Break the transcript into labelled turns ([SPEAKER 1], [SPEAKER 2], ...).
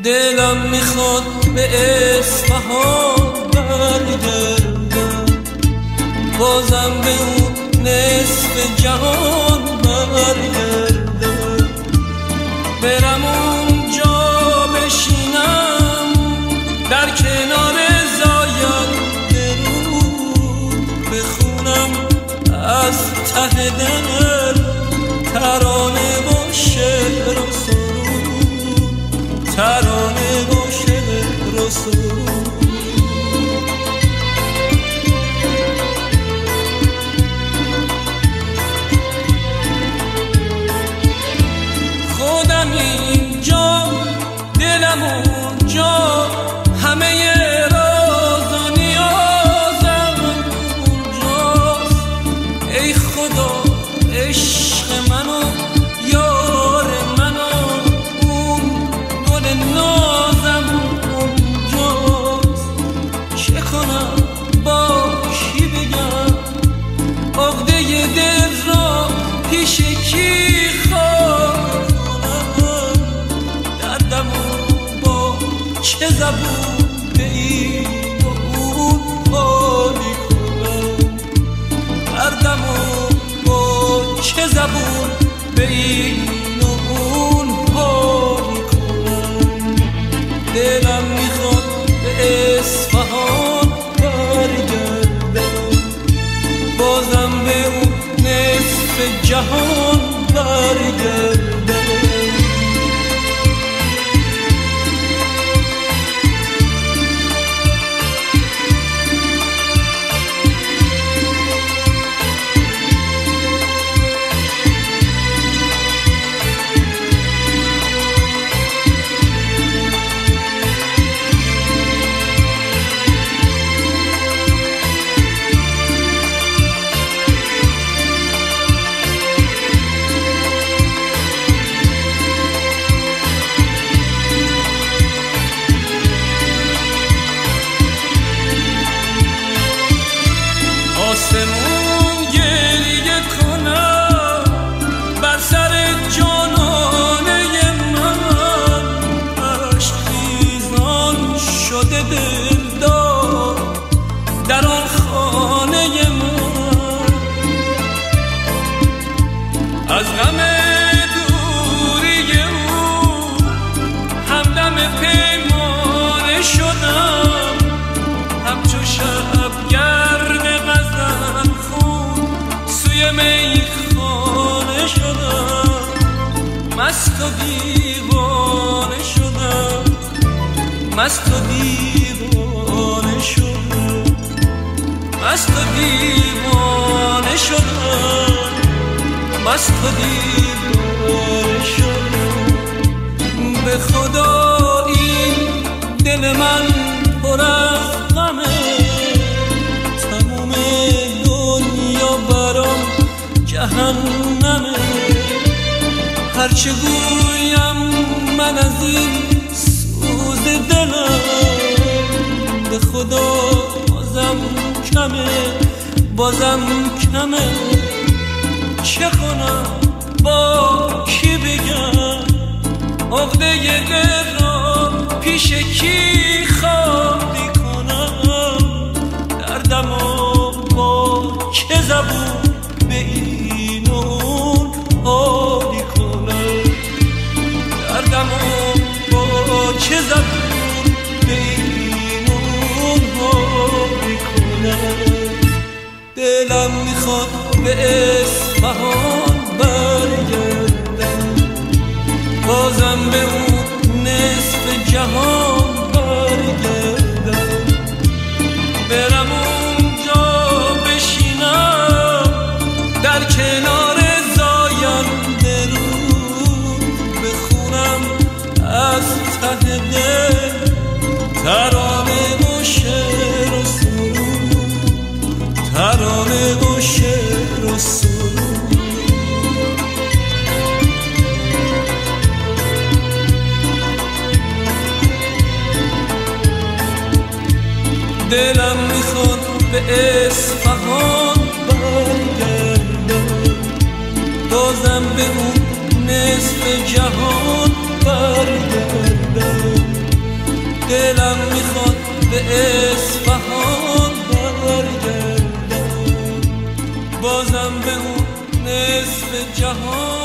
[SPEAKER 1] دلم میخواد به اصفهان برگردم، بازم به اون نصف جهان برگردم، برم اونجا بشینم در کنار زاینده رود، بخونم از ته دل ترانه و شعر و سرود، ترانه و شعر و سرود. خودم اینجا دلم اونجا، همه راز و نیازم اونجاست. ای خدا عشق منو یار منو، اون گل نازم اونجاست. چه کنم با کی بگم عقده دل را پیش کی خواهم کنم، دردمو با چه زبون به این و اون حالی کنم، دردمو چه زبون به این و اون حالی کنم. دلم میخواد به اصفهان برگردم، بازم به اون نصف جهان برگردم. آسمون گریه کنم بر سر جانانه من، عشق خیزان شده دلدار در آن خانه من. از غم دوری او همدم پیمانه شدم، همچو شبگرد میخانه شدم، مست و دیوانه شدم، مست و دیوانه شدم، مست و دیوانه شدم، مست و دیوانه شدم. به خدا این دل من پر از غمه، تموم دنیا برام جهنمه. هرچه گویم من از این سوز دلم، به خدا بازم کمه، بازم کمه. چه کنم با کی بگم عقده دل را پیش کی خالی کنم، دردمو با چه زبون به این و اون حالی کنم، دردمو با چه زبون به این و اون حالی کنم. دلم میخواد به اصفهان برگردم، بازم به اون نصف جهان برگردم، برم اونجا بشینم در کنار زاینده رود، بخونم از ته دل ترانه و شعر و سرود، ترانه و شعر و سرود. دلم میخواد به اصفهان برگردم، بازم به اون نصف جهان برگردم. دلم میخواد به اصفهان برگردم، بازم به اون نصف جهان